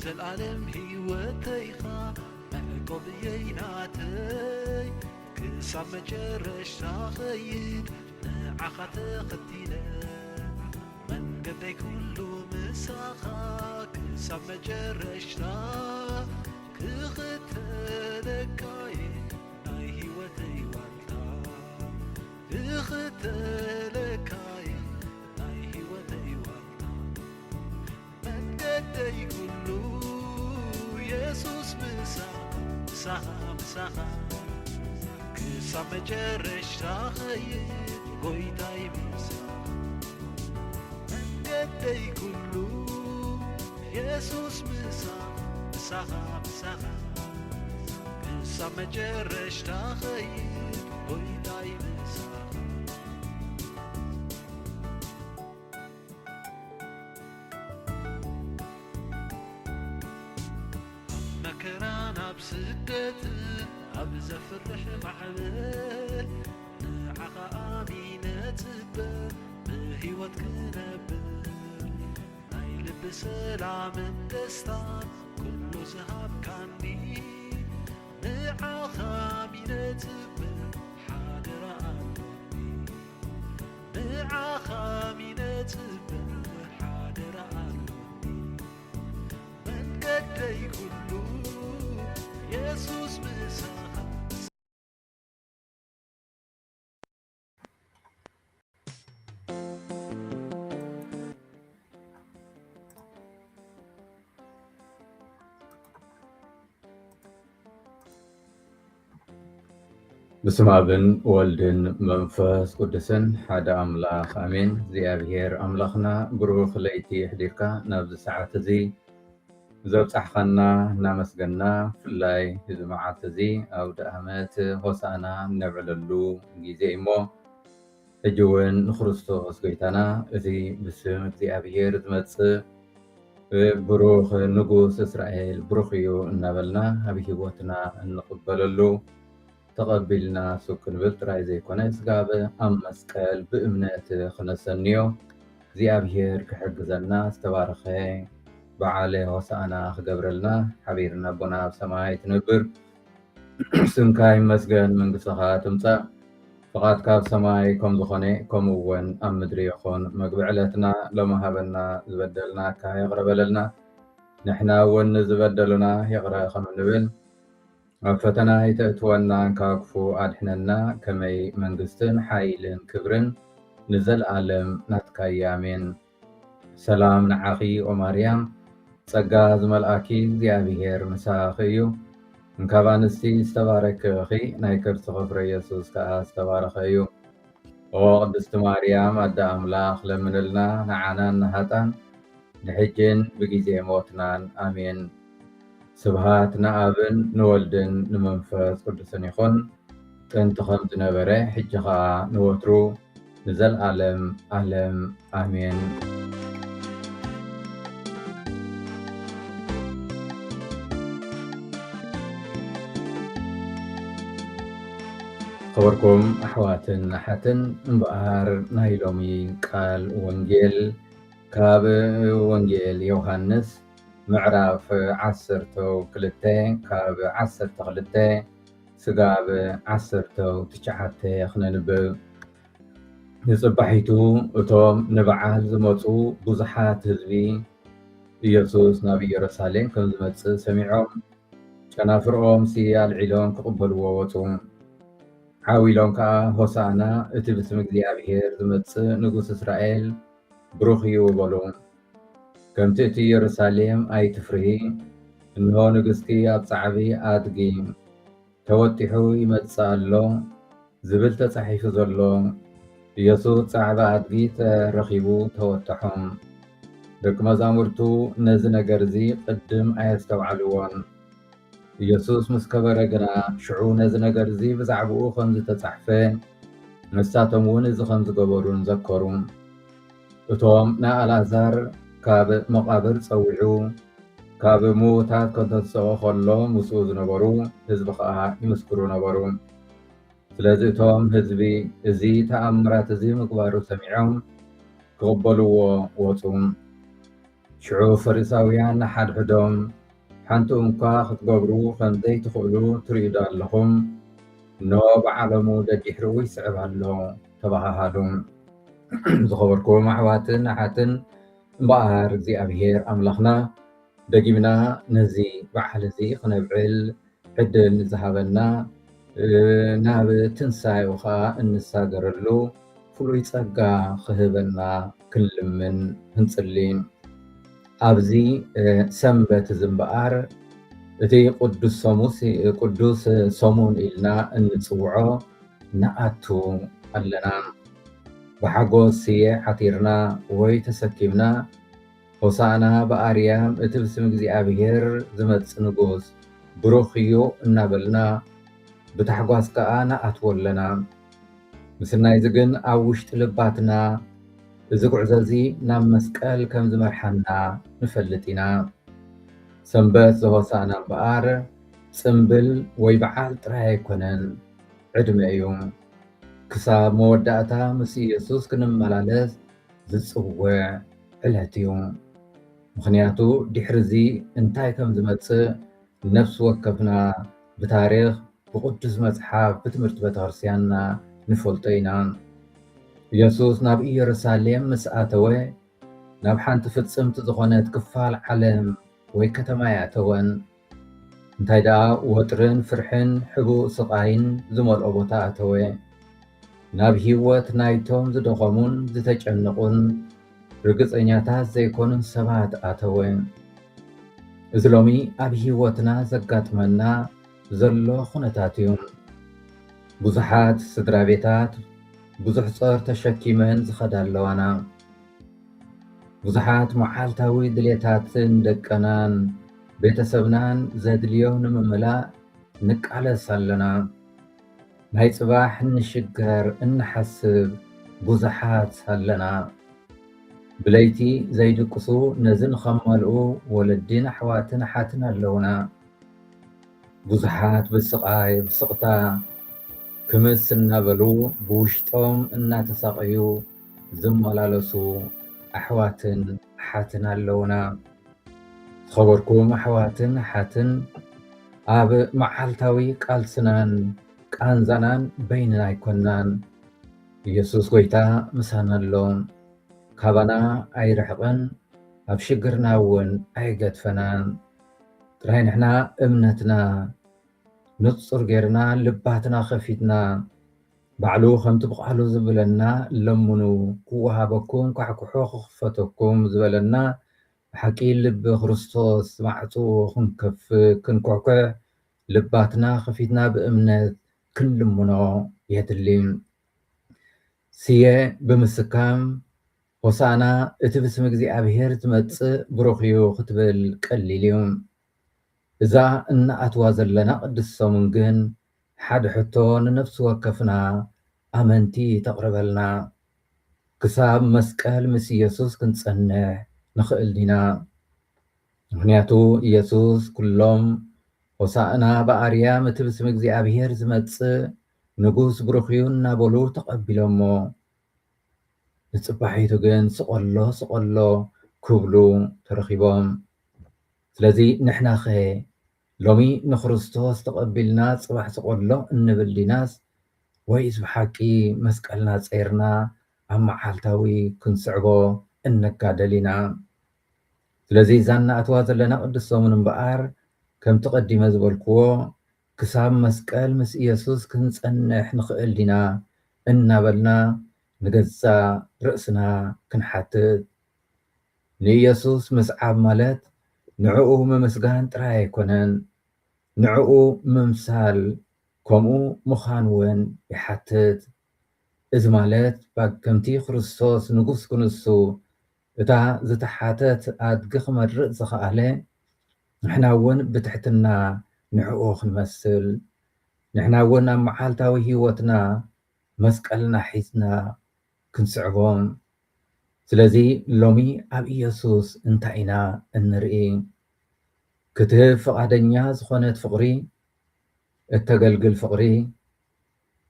زلعلم هيوتيخا معقب ييناتي كسام مجرش تاخيد نعخت قتيلة من قدي كله مساخا كسام مجرش تاخ كختلكاي ناي هيوتي والتا كختلكاي ناي هيوتي والتا من قدي كله يسوس مساخا كسام مجرش تاخيد قويتاي مساخا من قدي كله يسوس مساخا كسام مجرش تاخيد قويتاي مساخا مكرانا بسدت أبزفرح معبل نعقا آمينة بهيوت كنبل ناي لب سلام دستان كله زهاب كاني نعقا آمينة حاضر آلوني نعقا آمينة حاضر آلوني من قدي كله يسوس مساخا بسم أبن والدن منفس قدسن حدا أملاخ أمين زي أبهير أملاخنا بروخ ليتي حديركا نبز ساعة زي زوج أحخنا نامسجنا فلاي جماعة زي أو دأمات هوسانا نبعللو جيزي إمو أجوين خرستوس قيتنا زي بسم زي أبهير زمتس بروخ نقوس إسرائيل بروخيو نبلنا أبي هوتنا نقبللو تقبلنا سكن بلتراي زي كونيس قابة أم مسكال بإمنات خنسانيو زي أبهير كحقزلنا استبارخي بعالي وسانا خقبرلنا حبيرنا بنا بسماي تنبر سنكاي مسجن من قصخا تمسا فقط كاب سماي كم زخوني كم وون أم مدري يخون مقبعلتنا لما هبنا زبدلنا كاي يغربللنا نحنا ون زبدلنا يغرا خمن نبل فتنا يتأتونا كاكفو أدحننا كمي منقستن حايلن كبرن نزل عالم نتكيامين سلام نعاقي ومريم صقاز ملأكي زيابيهر مساخيو انكابانستي استبارك أخي نايكر تغفر يسوس كا استبارخيو وقدست مريم أدى أملاخ لمن لنا نعانا نهاتان نحجن بجيزي موتنان آمين سبحات نأبن نولدن نمنفس قدسن يخون تنتخم تنبري حجخا نوترو نزل عالم آمين خبركم أحواتن نحتن مبقار نايلومي قال ونجيل كاب ونجيل يوحنس معرف عسرتو كلتين كاب عسرتو كلتين سقاب عسرتو تشعتي خننبو نصبحيتو اتوم نبعال زموتو بزحات هزبي يسوس نبي يرسالين كم زمتس سمعهم كان فرقهم سيال علون كقبلوا ووتهم حاولون كا هوسانا اتبسم እግዚአብሔር زمتس نقوس إسرائيل بروخيو بلون كم تأتي يرساليم أي تفرهي إنه نقستي أبصعبي آدقي توتحو يمتسالو زبلت صحيف زلو يسوع صعبة آدقي ترخيبو توتحهم دك مزامرتو نزن قرزي قدم أيستوعلوان يسوس مسكبر قنا شعو نزن قرزي بزعبو خمز تتصحفين نساتهم ونز خمز قبرون ذكرون اتوم نا الازار كاب مقابر صوعو كاب موتات كنت تسوى خلو مسوز نبرو حزب خاها يمسكرو نبرو سلازي توم حزبي ازي تأمرات ازي مقبارو سميعهم قبلوا وطوم ሽዑ ፈሪሳውያን ሓድሕዶም ሓንቲ እኳ ክትገብሩ ከምዘይ ትኽእሉ ትርእዩ ዶ ኣለኹም? ኖ ብዓለሙ ደዲሕሩ ይስዕብ ኣሎ ተባሃሃሉ። ዝኸበርኩም ኣሕዋትን ኣሓትን እምበኣር እግዚኣብሔር ኣምላኽና ደጊምና ነዚ በዓል እዚ ክነብዕል ዕድል ዝሃበና ናብ ትንሳኤኡ ከዓ እንሳገረሉ ፍሉይ ፀጋ ክህበና ክንልምን ክንፅሊ። ኣብዚ ሰንበት እዚ እምበኣር እቲ ቅዱስ ሰሙን ኢልና እንፅውዖ ንኣቱ ኣለና። ብሓጎስ ስየ ሓቲርና ወይ ተሰኪምና ሆሳዕና በኣርያም እቲ ብስም እግዚኣብሔር ዝመፅእ ንጉስ ብሩኽ እዩ እናበልና ብታሕጓስ ከዓ ንኣትዎ ኣለና። ምስናይ እዚ ግን ኣብ ውሽጢ ልባትና እዚ ጉዕዞ እዚ ናብ መስቀል ከም ዝመርሓና ንፈልጥ ኢና። ሰንበት ዘሆሳዕና እምበኣር ፅምብል ወይ በዓል ጥራይ ኣይኮነን፣ ዕድመ እዩ። ክሳብ መወዳእታ ምስ ኢየሱስ ክንመላለስ ዝፅውዕ ዕለት እዩ። ምክንያቱ ድሕሪ እዚ እንታይ ከም ዝመፅእ ነፍሲ ወከፍና ብታሪክ ብቅዱስ መፅሓፍ ብትምህርቲ ቤተክርስትያንና ንፈልጦ ኢና። ኢየሱስ ናብ ኢየሩሳሌም ምስ ኣተወ ናብ ሓንቲ ፍፅምቲ ዝኾነት ክፋል ዓለም ወይ ከተማ ያተወን። እንታይ ደኣ ወጥርን ፍርሕን ሕቡእ ስቃይን ዝመልኦ ቦታ ኣተወ። ናብ ሂወት ናይቶም ዝደኸሙን ዝተጨነቁን ርግፀኛታት ዘይኮኑን ሰባት ኣተወ። እዚ ሎሚ ኣብ ሂወትና ዘጋጥመና ዘሎ ኩነታት እዩ። ብዙሓት ስድራ ቤታት ብዙሕ ፆር ተሸኪመን ዝኸዳ ኣለዋና። ብዙሓት መዓልታዊ ድሌታትን ደቀናን ቤተሰብናን ዘድልዮ ንምምላእ ንቃለስ ኣለና። ናይ ፅባሕ ንሽገር እንሓስብ ብዙሓት ኣለና። ብለይቲ ዘይድቅሱ ነዚ ንኸመልኡ ወለድን ኣሕዋትን ኣሓትን ኣለውና። ብዙሓት ብስቃይ ብስቕታ ክምስ እናበሉ ብውሽጦም እናተሳቀዩ ዝመላለሱ ኣሕዋትን ኣሓትን ኣለውና። ዝኸበርኩም ኣሕዋትን ኣሓትን ኣብ መዓልታዊ ቃልስናን ቃንዛናን በይንና ኣይኮናን። ኢየሱስ ጎይታ ምሳና ኣሎ። ካባና ኣይርሕቕን፣ ኣብ ሽግርና እውን ኣይገድፈናን። ጥራይ ንሕና እምነትና ንፁር ጌርና ልባትና ከፊትና ባዕሉ ከምቲ ብቃሉ ዝብለና ለምኑ ክወሃበኩም ካሕኩሖ ክኽፈተኩም ዝበለና ብሓቂ ልቢ ክርስቶስ ማዕፁ ክንኮሕኩሕ ልባትና ከፊትና ብእምነት ክንልምኖ የድሊ። ስየ ብምስካም ሆሳዕና እቲ ብስም እግዚኣብሔር ዝመፅእ ብሩኽ እዩ ክትብል ቀሊል እዩ። እዛ እናኣትዋ ዘለና ቅድስ ሰሙን ግን ሓደ ሕቶ ንነፍሲ ወከፍና ኣመንቲ ተቕርበልና። ክሳብ መስቀል ምስ ኢየሱስ ክንፀንሕ ንኽእል ዲና። ምክንያቱ ኢየሱስ ኩሎም ሆሳዕና በኣርያም እቲ ብስም እግዚኣብሔር ዝመፅእ ንጉስ ብሩኽ እዩ እናበሉ ተቐቢሎሞ፣ ንፅባሒቱ ግን ስቆሎ ስቆሎ ክብሉ ተረኺቦም። ስለዚ ንሕና ኸ ሎሚ ንክርስቶስ ተቐቢልና ፅባሕ ስቆሎ እንብል ዲናስ ወይስ ብሓቂ መስቀልና ፀይርና ኣብ መዓልታዊ ክንስዕቦ እነጋደል ኢና? ስለዚ እዛ እናኣትዋ ዘለና ቅዱስ ሰሙን እምበኣር ከምቲ ቀዲመ ዝበልክዎ ክሳብ መስቀል ምስ ኢየሱስ ክንፀንሕ ንኽእል ዲና እናበልና ንገዛ ርእስና ክንሓትት። ንኢየሱስ ምስዓብ ማለት ንዕኡ ምምስጋን ጥራይ ኣይኮነን፣ ንዕኡ ምምሳል ከምኡ ምዃን እውን ይሓትት። እዚ ማለት ከምቲ ክርስቶስ ንጉስ ክንሱ እታ ዝተሓተት ኣድጊ ክመርፅ ዝኸኣለ ንሕና እውን ብትሕትና ንዕኡ ክንመስል፣ ንሕና እውን ኣብ መዓልታዊ ሂወትና መስቀልና ሒዝና ክንስዕቦም። ስለዚ ሎሚ ኣብ ኢየሱስ እንታይ ኢና እንርኢ? ክትህብ ፈቃደኛ ዝኾነት ፍቕሪ፣ እተገልግል ፍቕሪ፣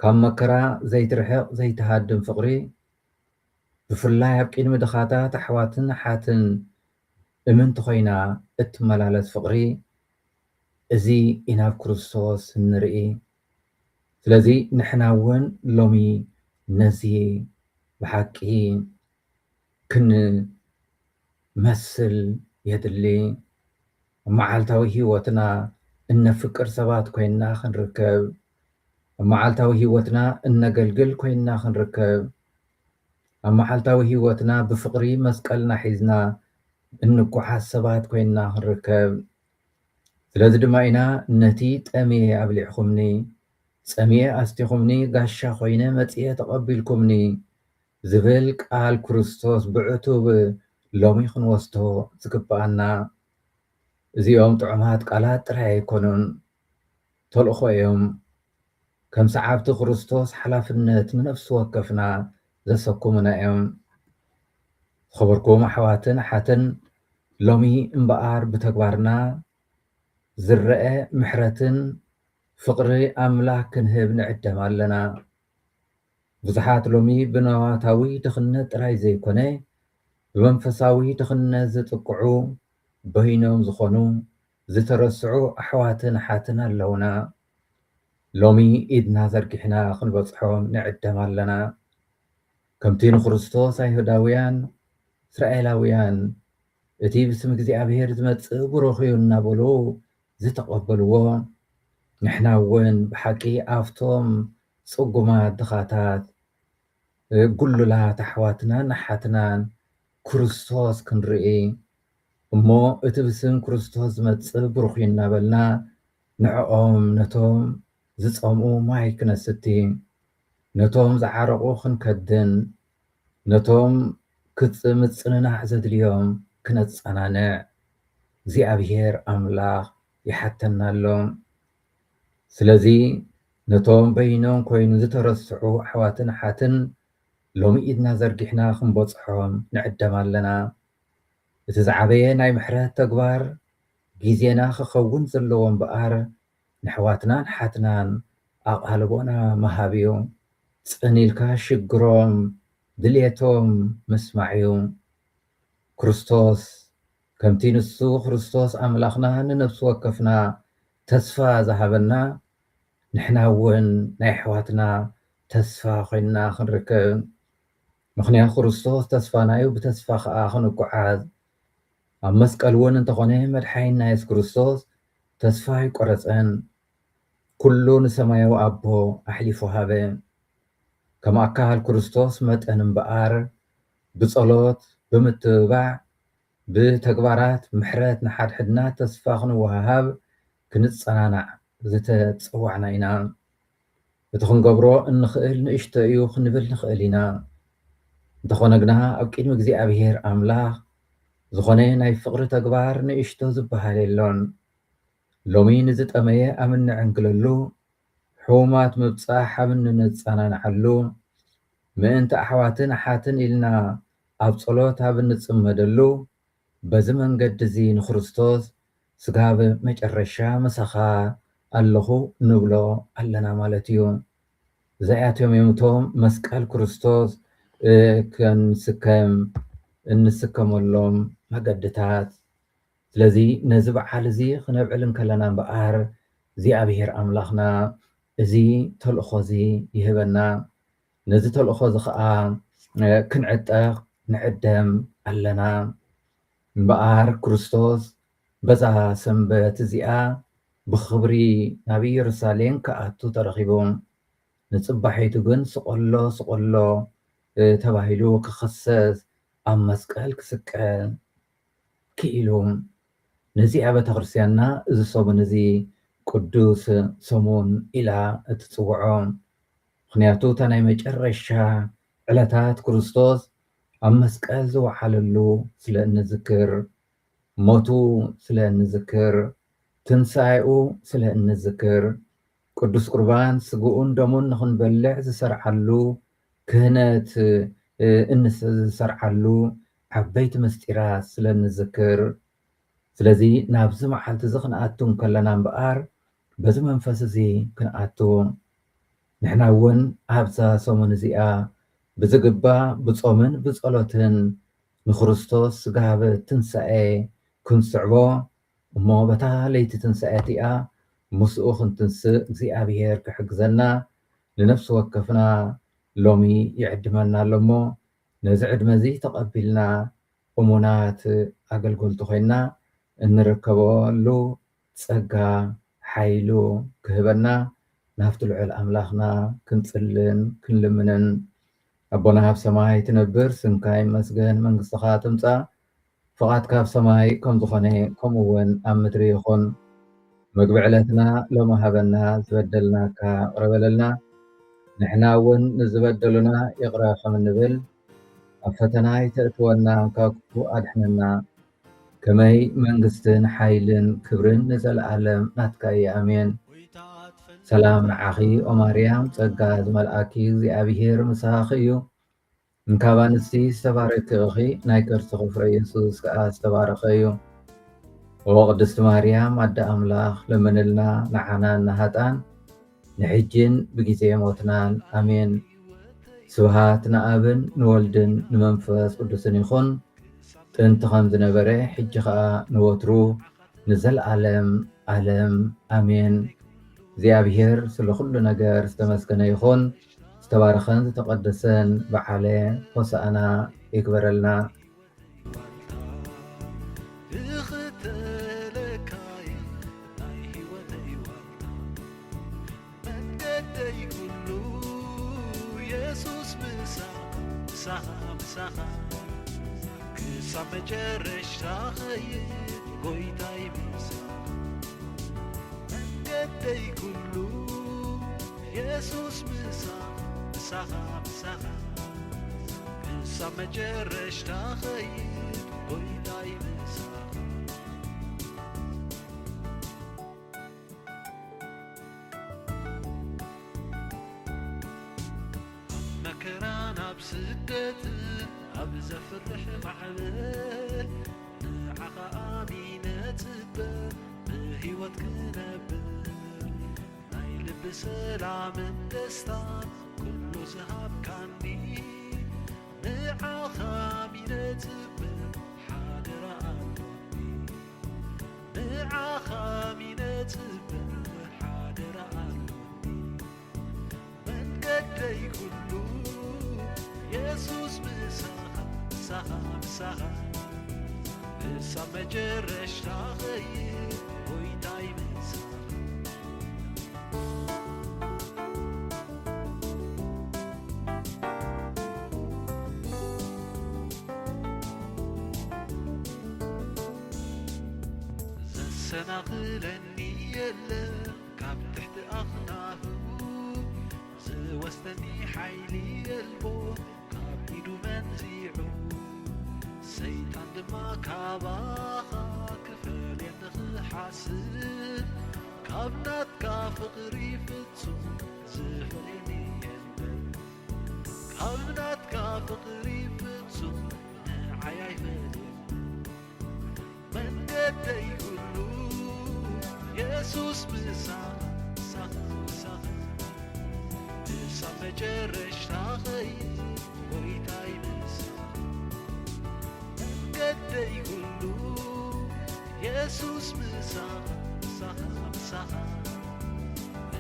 ካብ መከራ ዘይትርሕቕ ዘይትሃድም ፍቕሪ፣ ብፍላይ ኣብ ቅድሚ ድኻታት ኣሕዋትን ኣሓትን እምንቲ ኮይና እትመላለስ ፍቅሪ እዚ ኢናብ ክርስቶስ ንርኢ። ስለዚ ንሕና እውን ሎሚ ነዚ ብሓቂ ክንመስል የድሊ። መዓልታዊ ሂወትና እነፍቅር ሰባት ኮይና ክንርከብ፣ መዓልታዊ ሂወትና እነገልግል ኮይና ክንርከብ፣ ኣብ መዓልታዊ ሂወትና ብፍቅሪ መስቀልና ሒዝና እንጓዓዝ ሰባት ኮይና ክንርከብ። ስለዚ ድማ ኢና ነቲ ጠምየ ኣብሊዕኹምኒ ፀምየ ኣስቲኹምኒ ጋሻ ኮይነ መፅየ ተቐቢልኩምኒ ዝብል ቃል ክርስቶስ ብዕቱብ ሎሚ ክንወስዶ ዝግባአና። እዚኦም ጥዑማት ቃላት ጥራይ ኣይኮኑን፣ ተልእኾ እዮም። ከም ሰዓብቲ ክርስቶስ ሓላፍነት ንነፍሲ ወከፍና ዘሰኩሙና እዮም። ዝኸበርኩም ኣሕዋትን ሓትን ሎሚ እምበኣር ብተግባርና ዝረአ ምሕረትን ፍቅሪ ኣምላክ ክንህብ ንዕደም ኣለና። ብዙሓት ሎሚ ብነዋታዊ ድኽነት ጥራይ ዘይኮነ ብመንፈሳዊ ድኽነት ዝጥቅዑ በይኖም ዝኾኑ ዝተረስዑ ኣሕዋትን ሓትን ኣለውና። ሎሚ ኢድና ዘርጊሕና ክንበፅሖም ንዕደም ኣለና። ከምቲ ንክርስቶስ ኣይሁዳውያን እስራኤላውያን እቲ ብስም እግዚኣብሔር ዝመፅእ ብሩኽ እዩ እናበሉ ዝተቐበልዎ ንሕና እውን ብሓቂ ኣብቶም ፅጉማት ድኻታት ጉሉላት ኣሕዋትናን ኣሓትናን ክርስቶስ ክንርኢ እሞ እቲ ብስም ክርስቶስ ዝመፅእ ብሩኽ እዩ እናበልና ንዕኦም ነቶም ዝፀምኡ ማይ ክነስቲ፣ ነቶም ዝዓረቑ ክንከድን፣ ነቶም ምፅንናዕ ዘድልዮም ክነፀናንዕ እግዚኣብሔር ኣምላኽ ይሓተናሎም። ስለዚ ነቶም በይኖም ኮይኑ ዝተረስዑ ኣሕዋትን ሓትን ሎሚ ኢድና ዘርጊሕና ክንበፅሖም ንዕደም ኣለና። እቲ ዝዓበየ ናይ ምሕረት ተግባር ግዜና ክኸውን ዘለዎ እምበኣር ንኣሕዋትናን ሓትናን ኣቓልቦና መሃብ እዩ። ፅኒኢልካ ሽግሮም ድልየቶም ምስማዕ እዩ። ክርስቶስ ከምቲ ንሱ ክርስቶስ ኣምላኽና ንነፍሲ ወከፍና ተስፋ ዝሃበና ንሕና እውን ናይ ኣሕዋትና ተስፋ ኮይንና ክንርከብ። ምክንያት ክርስቶስ ተስፋና እዩ፣ ብተስፋ ከዓ ክንጓዓዝ። ኣብ መስቀል እውን እንተኾነ መድሓኒትና የሱስ ክርስቶስ ተስፋ ይቆረፀን፣ ኩሉ ንሰማያዊ ኣቦ ኣሕሊፉ ሃበ። ከም ኣካል ክርስቶስ መጠን እምበኣር ብፀሎት ብምትብባዕ ብተግባራት ምሕረት ንሓድሕድና ተስፋ ክንወሃሃብ ክንፀናናዕ ዝተፀዋዕና ኢና። እቲ ክንገብሮ እንኽእል ንእሽቶ እዩ ክንብል ንኽእል ኢና። እንተኾነ ግና ኣብ ቅድሚ እግዚኣብሔር ኣምላኽ ዝኾነ ናይ ፍቅሪ ተግባር ንእሽቶ ዝበሃል የሎን። ሎሚ ንዝጠመየ ኣብ እንዕንግለሉ፣ ሕሙማት ምብፃሕ ኣብ እንፀናንዓሉ፣ ምእንቲ ኣሕዋትን ኣሓትን ኢልና ኣብ ፀሎት ኣብ እንፅመደሉ በዚ መንገዲ እዚ ንክርስቶስ ስጋብ መጨረሻ መሳኻ ኣለኹ ንብሎ ኣለና ማለት እዩ። እዚኣቶም እዮም እቶም መስቀል ክርስቶስ እንስከመሎም መገድታት። ስለዚ ነዚ በዓል እዚ ክነብዕል ከለና እምበኣር እግዚኣብሔር ኣምላኽና እዚ ተልእኾ እዚ ይህበና። ነዚ ተልእኾ እዚ ከዓ ክንዕጠቕ ንዕደም ኣለና እምበኣር ክርስቶስ በዛ ሰንበት እዚኣ ብክብሪ ናብ ኢየሩሳሌም ክኣቱ ተረኺቡ። ንፅባሒቱ ግን ስቆሎ ስቆሎ ተባሂሉ ክኽሰስ ኣብ መስቀል ክስቀል ክኢሉ ነዚኣ ቤተክርስትያንና እዚ ሰሙን እዚ ቅዱስ ሰሙን ኢላ እትፅውዖ። ምክንያቱ እታ ናይ መጨረሻ ዕለታት ክርስቶስ ኣብ መስቀል ዝወዓለሉ ስለ እንዝክር፣ ሞቱ ስለ እንዝክር፣ ትንሳኤኡ ስለ እንዝክር፣ ቅዱስ ቁርባን ስግኡን ደሙን ንክንበልዕ ዝሰርዓሉ ክህነት ዝሰርዓሉ ዓበይቲ ምስጢራት ስለ እንዝክር። ስለዚ ናብዚ መዓልቲ እዚ ክንኣቱ ከለና እምበኣር በዚ መንፈስ እዚ ክንኣቱ ንሕና እውን ኣብዛ ሰሙን እዚኣ ብዝግባእ ብፆምን ብፀሎትን ንክርስቶስ ስጋብ ትንሳኤ ክንስዕቦ እሞ በታ ለይቲ ትንሣኤት እያ ምስኡ ክንትንስእ እግዚኣብሔር ክሕግዘና ንነፍሲ ወከፍና ሎሚ ይዕድመና ኣሎ እሞ ነዚ ዕድመ እዚ ተቐቢልና እሙናት ኣገልገልቲ ኮይና እንርከበሉ ጸጋ ሓይሉ ክህበና ናብቲ ልዑል ኣምላኽና ክንጽልን ክንልምንን ኣቦና ኣብ ሰማይ ትነብር ስንካይ መስገን መንግሥትኻ ትምጻእ ፍቓድካ ኣብ ሰማይ ከም ዝኾነ ከምኡውን ኣብ ምድሪ ይኹን ምግቢ ዕለትና ሎሚ ሃበና ዝበደልናካ ቅረበለልና ንሕና እውን ንዝበደሉና ይቕረብ ከም እንብል ኣብ ፈተና ይተእትወና ካብ ክፉእ ኣድሕነና ከመይ መንግስትን ሓይልን ክብርን ንዘለኣለም ናትካ እዩ ኣሜን። ሰላም ንዓኺ ኦ ማርያም ጸጋ ዝመልኣኪ እግዚኣብሔር ምሳኺ እዩ እንካብ ኣንስቲ ዝተባረኪ ኢኺ ናይ ከርሥኺ ፍረ ኢየሱስ ከዓ ዝተባረኸ እዩ። ኦ ቅድስቲ ማርያም ኣደ ኣምላኽ ለመነልና ንዓና ናሃጣን ንሕጅን ብጊዜ ሞትናን ኣሜን። ስብሃት ንኣብን ንወልድን ንመንፈስ ቅዱስን ይኹን ጥንቲ ከም ዝነበረ ሕጂ ከዓ ንወትሩ ንዘለዓለም ዓለም ኣሜን። እግዚኣብሔር ስለ ኩሉ ነገር ዝተመስገነ ይኹን። ዝተባረኸን ዝተቐደሰን በዓለ ሆሳእና ይግበረልና። ክሳብ መጨረሻ ኸይድ ጎይታይ ምሳኻ መንገደይ ኩሉ ኢየሱስ ምሳኻ ክሳብ መጨረሻ ኸይድ ጎይታይ ምሳኻ ኣብ መከራን ኣብ ስደትን ኣብ ዘፍርሕ ማዕበል ንዓኻ ኣሚነ ጽበር ብሕይወት ክነብር ናይ ልቢ ሰላምን ደስታን ኩሉ ዝሃብካኒ ንዓኻ ኣሚነ ጽበር ሓደራ ኣሎኒ ንዓኻ ኣሚነ ጽበር ሓደራ ኣሎኒ መንገደይ ኩሉ ኢየሱስ ምሳኻ ክሳብ መጨረሻ ኸይድ ጎይታይ ምሳኻ ዘሰናኽለኒ የለን ካብ ትሕቲ ኣኽናፉ ዝወስደኒ ሓይሊ የልቦ ካብ ኢዱ መንዚዑ ሰይጣን ድማ ካባኻ ክፈልየኒ ክሓስብ ካብ ናትካ ፍቕሪ ፍጹም ዝፈልየኒ የለን ካብ ናትካ ፍቕሪ ፍጹም ንዓይ ኣይፈልየኒ መንገደይ ኩሉ ኢየሱስ ምሳኻ ክሳብ መጨረሻ ኸይድ ጎይታይ ምሳኻ መንገደይ ኩሉ ኢየሱስ ምሳኻ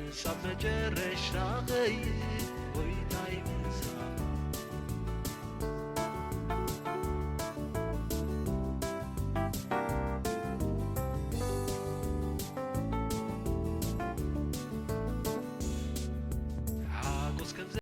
ክሳብ መጨረሻ ኸይድ